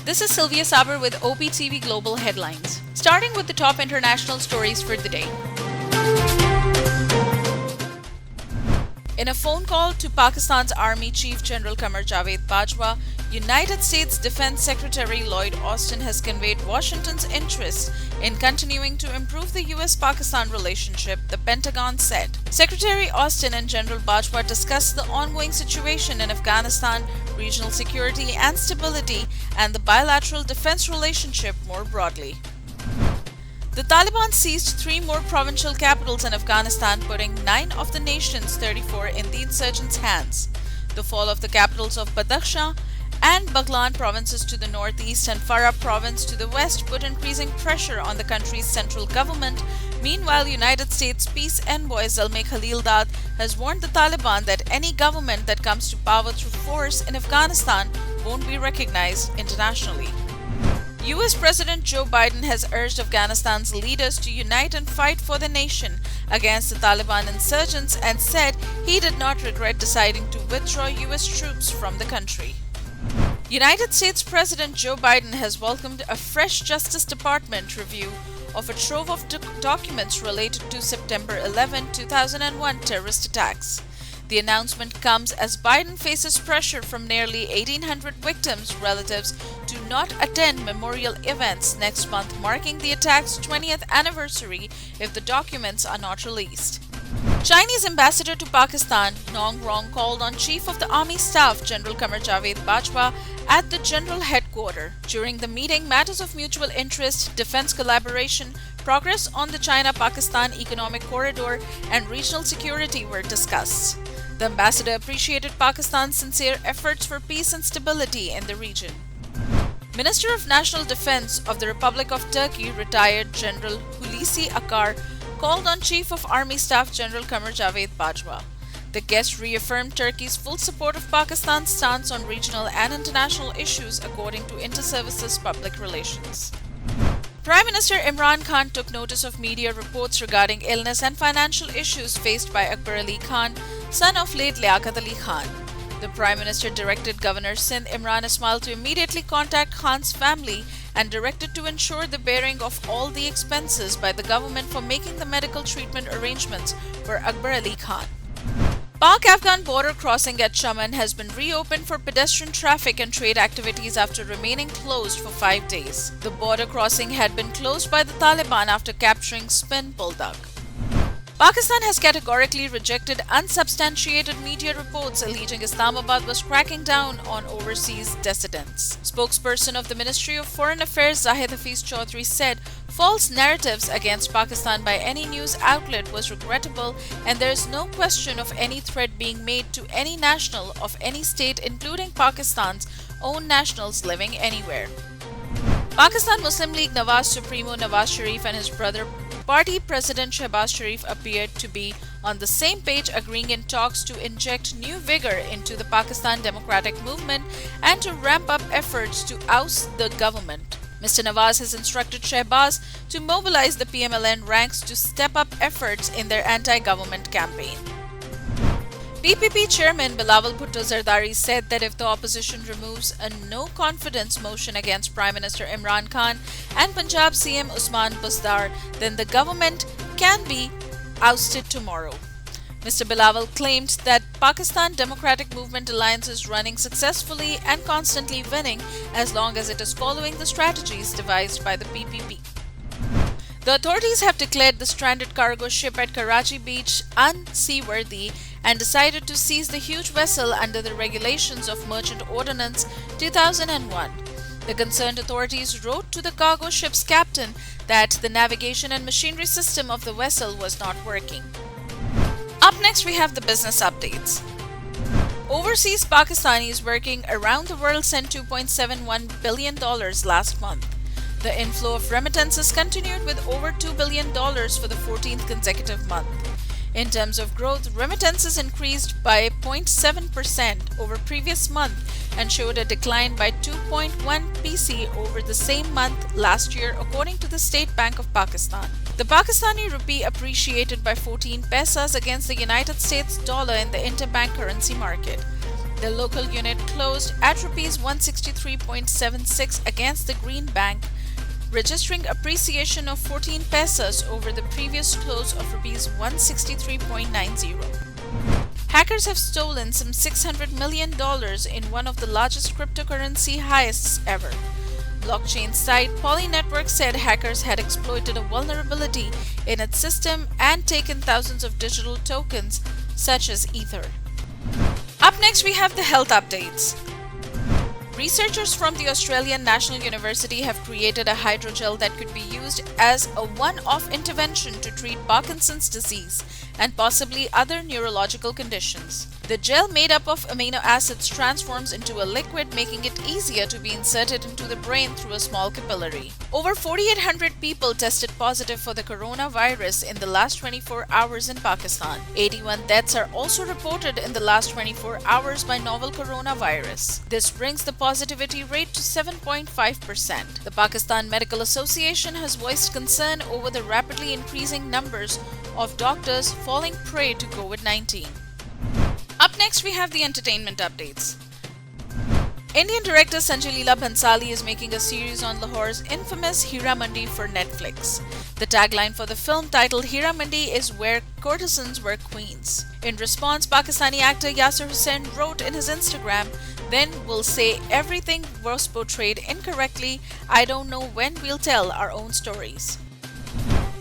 This is Sylvia Saber with OpTv Global Headlines. Starting with the top international stories for the day. In a phone call to Pakistan's Army Chief General Qamar Javed Bajwa, United States Defense Secretary Lloyd Austin has conveyed Washington's interest in continuing to improve the US-Pakistan relationship, the Pentagon said. Secretary Austin and General Bajwa discussed the ongoing situation in Afghanistan, regional security and stability, and the bilateral defense relationship more broadly. The Taliban seized 3 more provincial capitals in Afghanistan, putting 9 of the nation's 34 in the insurgents' hands. The fall of the capitals of Badakhshan and Baghlan provinces to the northeast and Farah province to the west put increasing pressure on the country's central government. Meanwhile, United States Peace Envoy Zalmay Khalilzad has warned the Taliban that any government that comes to power through force in Afghanistan won't be recognized internationally. US President Joe Biden has urged Afghanistan's leaders to unite and fight for the nation against the Taliban insurgents and said he did not regret deciding to withdraw US troops from the country. United States President Joe Biden has welcomed a fresh Justice Department review of a trove of documents related to September 11, 2001 terrorist attacks. The announcement comes as Biden faces pressure from nearly 1,800 victims' relatives to not attend memorial events next month, marking the attack's 20th anniversary if the documents are not released. Chinese ambassador to Pakistan, Nong Rong, called on Chief of the Army Staff General Qamar Javed Bajwa at the General Headquarters. During the meeting, matters of mutual interest, defense collaboration, progress on the China-Pakistan Economic Corridor, and regional security were discussed. The ambassador appreciated Pakistan's sincere efforts for peace and stability in the region. Minister of National Defense of the Republic of Turkey, retired General Hulusi Akar, called on Chief of Army Staff General Qamar Javed Bajwa. The guest reaffirmed Turkey's full support of Pakistan's stance on regional and international issues, according to Inter-Services Public Relations. Prime Minister Imran Khan took notice of media reports regarding illness and financial issues faced by Akbar Ali Khan, son of late Liaquat Ali Khan. The Prime Minister directed Governor Sindh Imran Ismail to immediately contact Khan's family and directed to ensure the bearing of all the expenses by the government for making the medical treatment arrangements for Akbar Ali Khan. Pak-Afghan border crossing at Chaman has been reopened for pedestrian traffic and trade activities after remaining closed for 5 days. The border crossing had been closed by the Taliban after capturing Spin Bulldog. Pakistan has categorically rejected unsubstantiated media reports alleging Islamabad was cracking down on overseas dissidents. Spokesperson of the Ministry of Foreign Affairs Zahid Hafiz Chaudhry said false narratives against Pakistan by any news outlet was regrettable and there is no question of any threat being made to any national of any state, including Pakistan's own nationals living anywhere. Pakistan Muslim League Nawaz Supremo Nawaz Sharif and his brother Party President Shehbaz Sharif appeared to be on the same page, agreeing in talks to inject new vigor into the Pakistan Democratic Movement and to ramp up efforts to oust the government. Mr. Nawaz has instructed Shehbaz to mobilize the PMLN ranks to step up efforts in their anti-government campaign. PPP Chairman Bilawal Bhutto Zardari said that if the opposition removes a no-confidence motion against Prime Minister Imran Khan and Punjab CM Usman Busdar, then the government can be ousted tomorrow. Mr. Bilawal claimed that Pakistan Democratic Movement Alliance is running successfully and constantly winning as long as it is following the strategies devised by the PPP. The authorities have declared the stranded cargo ship at Karachi Beach unseaworthy and decided to seize the huge vessel under the regulations of Merchant Ordinance 2001. The concerned authorities wrote to the cargo ship's captain that the navigation and machinery system of the vessel was not working. Up next, we have the business updates. Overseas Pakistanis working around the world sent $2.71 billion last month. The inflow of remittances continued with over $2 billion for the 14th consecutive month. In terms of growth, remittances increased by 0.7% over previous month and showed a decline by 2.1 PC over the same month last year, according to the State Bank of Pakistan. The Pakistani rupee appreciated by 14 paisas against the United States dollar in the interbank currency market. The local unit closed at Rs 163.76 against the greenback, registering appreciation of 14 pesos over the previous close of Rs 163.90. Hackers have stolen some $600 million in one of the largest cryptocurrency heists ever. Blockchain site Polynetwork said hackers had exploited a vulnerability in its system and taken thousands of digital tokens, such as Ether. Up next, we have the health updates. Researchers from the Australian National University have created a hydrogel that could be used as a one-off intervention to treat Parkinson's disease and possibly other neurological conditions. The gel, made up of amino acids, transforms into a liquid, making it easier to be inserted into the brain through a small capillary. Over 4,800 people tested positive for the coronavirus in the last 24 hours in Pakistan. 81 deaths are also reported in the last 24 hours by novel coronavirus. This brings the positivity rate to 7.5%. The Pakistan Medical Association has voiced concern over the rapidly increasing numbers of doctors falling prey to COVID-19. Up next, we have the entertainment updates. Indian director Sanjay Leela Bhansali is making a series on Lahore's infamous Hira Mandi for Netflix. The tagline for the film, titled Hira Mandi, is "Where courtesans were queens." In response, Pakistani actor Yasir Hussain wrote in his Instagram, "Then we'll say everything was portrayed incorrectly. I don't know when we'll tell our own stories."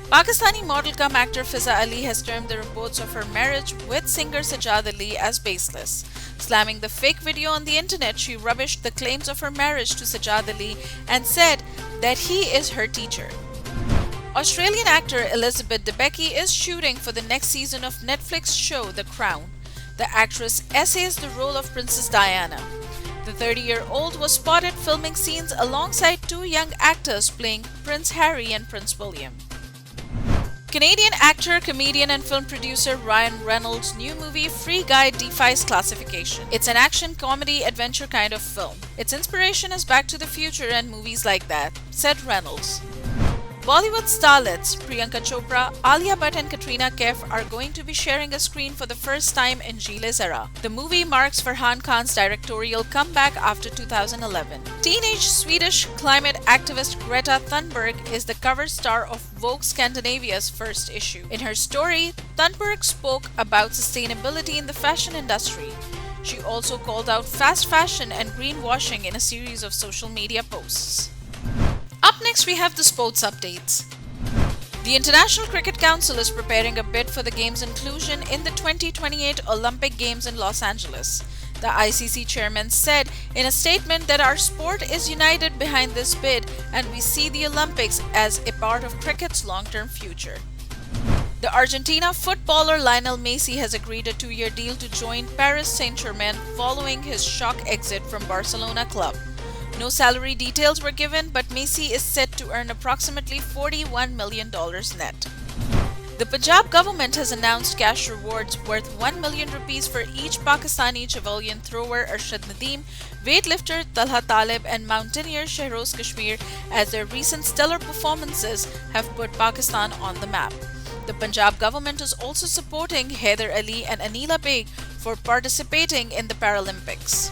Pakistani model cum actor Fiza Ali has termed the reports of her marriage with singer Sajad Ali as baseless. Slamming the fake video on the internet, she rubbished the claims of her marriage to Sajad Ali and said that he is her teacher. Australian actor Elizabeth Debicki is shooting for the next season of Netflix show The Crown. The actress essays the role of Princess Diana. The 30-year-old was spotted filming scenes alongside two young actors playing Prince Harry and Prince William. Canadian actor, comedian and film producer Ryan Reynolds' new movie Free Guy defies classification. It's an action, comedy, adventure kind of film. Its inspiration is Back to the Future and movies like that, said Reynolds. Bollywood starlets Priyanka Chopra, Alia Bhatt and Katrina Kaif are going to be sharing a screen for the first time in Gile Zara. The movie marks Farhan Khan's directorial comeback after 2011. Teenage Swedish climate activist Greta Thunberg is the cover star of Vogue Scandinavia's first issue. In her story, Thunberg spoke about sustainability in the fashion industry. She also called out fast fashion and greenwashing in a series of social media posts. Up next, we have the sports updates. The International Cricket Council is preparing a bid for the game's inclusion in the 2028 Olympic Games in Los Angeles. The ICC chairman said in a statement that our sport is united behind this bid and we see the Olympics as a part of cricket's long-term future. The Argentina footballer Lionel Messi has agreed a 2-year deal to join Paris Saint-Germain following his shock exit from Barcelona club. No salary details were given, but Messi is set to earn approximately $41 million net. The Punjab government has announced cash rewards worth 1 million rupees for each Pakistani javelin thrower Arshad Nadeem, weightlifter Talha Talib and mountaineer Shehroz Kashmir, as their recent stellar performances have put Pakistan on the map. The Punjab government is also supporting Haider Ali and Anila Beg for participating in the Paralympics.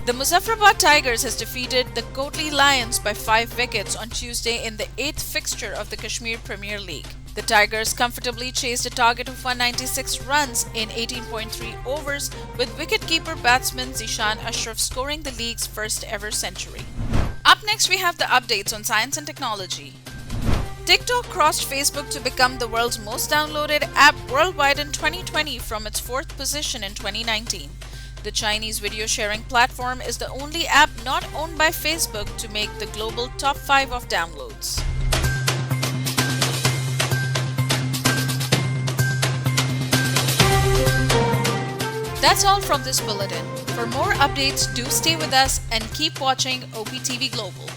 The Muzaffarabad Tigers has defeated the Kotli Lions by 5 wickets on Tuesday in the 8th fixture of the Kashmir Premier League. The Tigers comfortably chased a target of 196 runs in 18.3 overs, with wicketkeeper batsman Zishan Ashraf scoring the league's first ever century. Up next, we have the updates on science and technology. TikTok crossed Facebook to become the world's most downloaded app worldwide in 2020 from its 4th position in 2019. The Chinese video sharing platform is the only app not owned by Facebook to make the global top 5 of downloads. That's all from this bulletin. For more updates, do stay with us and keep watching OpTv Global.